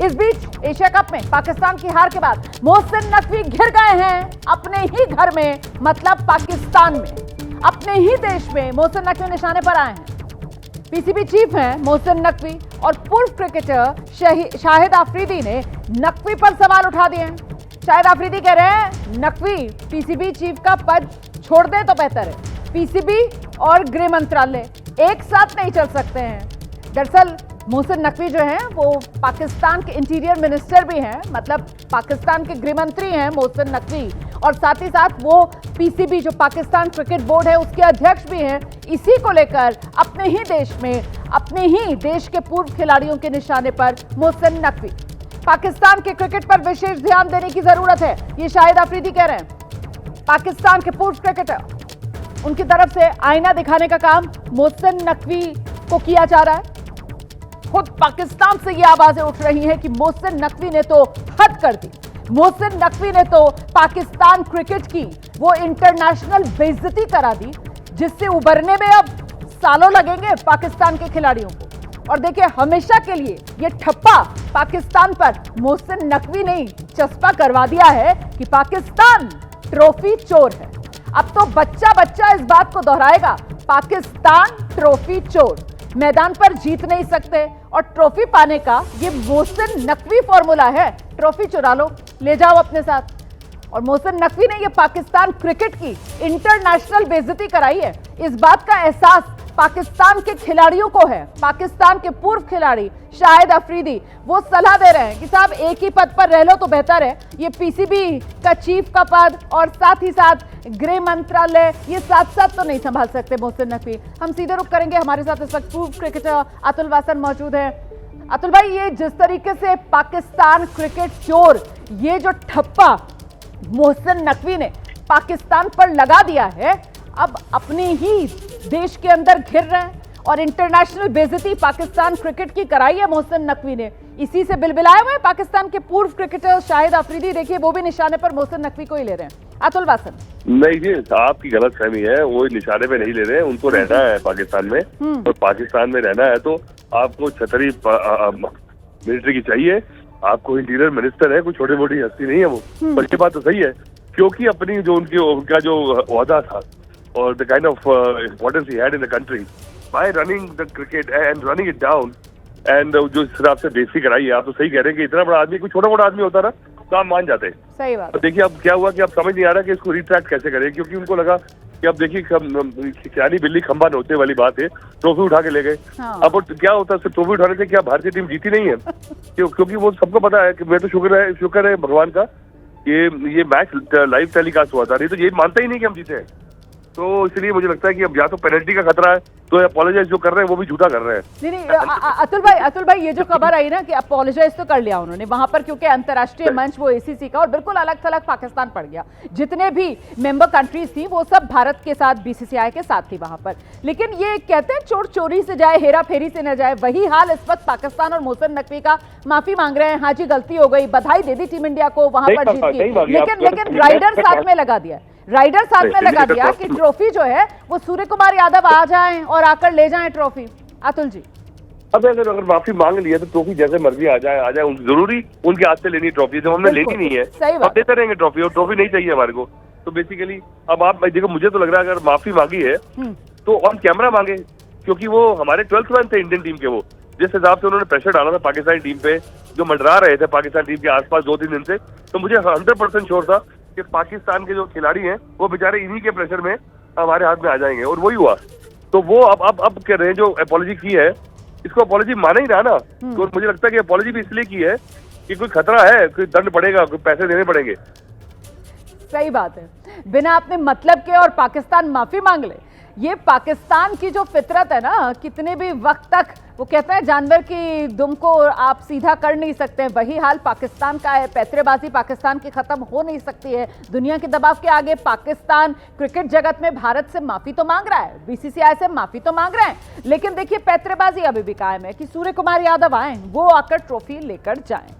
इस बीच Asia cup में पाकिस्तान की हार के बाद मोहसिन नकवी घिर गए हैं अपने ही घर में, मतलब पाकिस्तान में। अपने ही देश में मोहसिन नकवी निशाने पर आए हैं। पीसीबी चीफ हैं मोहसिन नकवी और पूर्व क्रिकेटर शाहिद अफरीदी ने नकवी पर सवाल उठा दिए हैं। शाहिद अफरीदी कह रहे हैं नकवी पीसीबी चीफ का पद छोड़ दें तो बेहतर है। पीसीबी और गृह मंत्रालय एक साथ नहीं चल सकते हैं। दरअसल मोहसिन नकवी जो हैं वो पाकिस्तान के इंटीरियर मिनिस्टर भी हैं, मतलब पाकिस्तान के गृह मंत्री हैं मोहसिन नकवी, और साथ ही साथ वो पीसीबी जो पाकिस्तान क्रिकेट बोर्ड है उसके अध्यक्ष भी हैं। इसी को लेकर अपने ही देश में अपने ही देश के पूर्व खिलाड़ियों के निशाने पर मोहसिन नकवी। पाकिस्तान के क्रिकेट पर विशेष ध्यान देने की जरूरत है, ये शाहिद अफरीदी कह रहे हैं। पाकिस्तान के पूर्व क्रिकेटर, उनकी तरफ से आईना दिखाने का काम मोहसिन नकवी को किया जा रहा है। खुद पाकिस्तान से ये आवाजें उठ रही हैं कि मोहसिन नकवी ने तो हद कर दी, मोहसिन नकवी ने तो पाकिस्तान क्रिकेट की वो इंटरनेशनल बेइज्जती करा दी जिससे उभरने में अब सालों लगेंगे पाकिस्तान के खिलाड़ियों को। और देखिए, हमेशा के लिए ये ठप्पा पाकिस्तान पर मोहसिन नकवी ने चस्पा करवा दिया है कि पाकिस्तान ट्रॉफी चोर है। अब तो बच्चा बच्चा इस बात को दोहराएगा, पाकिस्तान ट्रॉफी चोर। मैदान पर जीत नहीं सकते और ट्रॉफी पाने का ये मोहसिन नकवी फॉर्मूला है, ट्रॉफी चुरा लो, ले जाओ अपने साथ। और मोहसिन नकवी ने ये पाकिस्तान क्रिकेट की इंटरनेशनल बेइज्जती कराई है, इस बात का एहसास पाकिस्तान के खिलाड़ियों को है। पाकिस्तान के पूर्व खिलाड़ी शाहिद अफरीदी वो सलाह दे रहे हैं कि साहब एक ही पद पर रह लो तो बेहतर है। ये पीसीबी का चीफ का पद और साथ ही साथ गृह मंत्रालय, ये साथ साथ तो नहीं संभाल सकते मोहसिन नकवी। हम सीधे रुख करेंगे, हमारे साथ इस वक्त पूर्व क्रिकेटर अतुल वासन मौजूद है। अतुल भाई, ये जिस तरीके से पाकिस्तान क्रिकेट चोर, ये जो ठप्पा मोहसिन नकवी ने पाकिस्तान पर लगा दिया है, अब अपने ही देश के अंदर घिर रहे हैं और इंटरनेशनल बेइज्जती पाकिस्तान क्रिकेट की कराई है मोहसिन नकवी ने। इसी से बिलबिलाए हुए पाकिस्तान के पूर्व क्रिकेटर शाहिद अफरीदी, देखिए वो भी निशाने पर मोहसिन नकवी को ही ले रहे हैं। अतुल वासन, नहीं जी, आपकी गलत फहमी है, वो निशाने पे नहीं ले रहे हैं। उनको रहना है पाकिस्तान में, और पाकिस्तान में रहना है तो आपको छतरी मिलिट्री की चाहिए। आपको इंटीरियर मिनिस्टर है, कोई छोटी मोटी हस्ती नहीं है वो। पर ये बात तो सही है, क्योंकि अपनी जो उनका जो ओहदा था और the kind of importance he had in the country bye running the cricket and running it down, and जो इस हिसाब से बेइज्जती कराई है, आप तो सही कह रहे हैं कि इतना बड़ा आदमी, कोई छोटा मोटा आदमी होता ना तो आप मान जाते। सही बात। तो देखिए अब क्या हुआ कि अब समझ नहीं आ रहा कि इसको रिट्रैक्ट कैसे करें, क्योंकि उनको लगा कि अब देखिए खियानी बिल्ली खंबा नोचने वाली बात है, ट्रॉफी उठा के ले गए। हाँ। अब क्या होता है, सिर्फ ट्रॉफी उठाने से क्या भारतीय टीम जीती नहीं है? क्योंकि वो सबको पता है कि मैं तो शुक्र है भगवान का ये मैच लाइव टेलीकास्ट हुआ था, नहीं तो ये मानता ही नहीं कि हम जीते हैं। तो इसलिए मुझे लगता है कि अब या तो पेनल्टी का खतरा है, तो अपोलोजाइज जो कर रहे हैं वो भी झूठा कर रहे हैं। नहीं अतुल भाई ये जो खबर आई ना कि अपोलोजाइज तो कर लिया उन्होंने वहां पर, क्योंकि अंतर्राष्ट्रीय मंच वो एसीसी का, और बिल्कुल अलग थलग पाकिस्तान पड़ गया। जितने भी मेंबर कंट्रीज थी वो सब भारत के साथ, बीसीसीआई के साथ थी वहां पर। लेकिन ये कहते हैं चोर चोरी से जाए, हेरा फेरी से न जाए, वही हाल इस वक्त पाकिस्तान और मोहसिन नकवी का। माफी मांग रहे हैं, हाँ जी गलती हो गई, बधाई दे दी टीम इंडिया को वहां पर जीत की, लेकिन राइडर साथ में लगा दिया, राइडर साथ में लगा दिया कि ट्रॉफी जो है वो सूर्य कुमार यादव आ जाएं और आकर ले जाएं ट्रॉफी। अतुल जी, अब अगर माफी मांग लिया तो ट्रॉफी जैसे मर्जी आ जाए जरूरी उनके हाथ से लेनी ट्रॉफी, जो हमने लेनी नहीं है अब देते रहेंगे ट्रॉफी, और ट्रॉफी नहीं चाहिए हमारे को। तो बेसिकली अब आप देखो, मुझे तो लग रहा है अगर माफी मांगी है तो ऑन कैमरा मांगे, क्योंकि वो हमारे 12th मैन थे इंडियन टीम के। वो जिस हिसाब से उन्होंने प्रेशर डाला था पाकिस्तानी टीम पे, जो मंडरा रहे थे पाकिस्तान टीम के आसपास 2-3 दिन से, तो मुझे 100% श्योर था कि पाकिस्तान के जो खिलाड़ी हैं वो बेचारे इन्हीं के प्रेशर में हमारे हाथ में आ जाएंगे, और वही हुआ। तो वो अब कह रहे हैं जो अपॉलॉजी की है, इसको अपॉलॉजी माना ही रहा ना। तो मुझे लगता है कि अपॉलॉजी भी इसलिए की है कि कोई खतरा है, कोई दंड पड़ेगा, कोई पैसे देने पड़ेंगे। सही बात है, बिना अपने मतलब के और पाकिस्तान माफी मांग ले। ये पाकिस्तान की जो फितरत है ना, कितने भी वक्त तक वो कहते हैं जानवर की दुम को आप सीधा कर नहीं सकते, वही हाल पाकिस्तान का है। पैतरेबाजी पाकिस्तान की खत्म हो नहीं सकती है। दुनिया के दबाव के आगे पाकिस्तान क्रिकेट जगत में भारत से माफी तो मांग रहा है, बीसीसीआई से माफी तो मांग रहे हैं, लेकिन देखिए पैतरेबाजी अभी भी कायम है कि सूर्य कुमार यादव आए, वो आकर ट्रॉफी लेकर जाएं।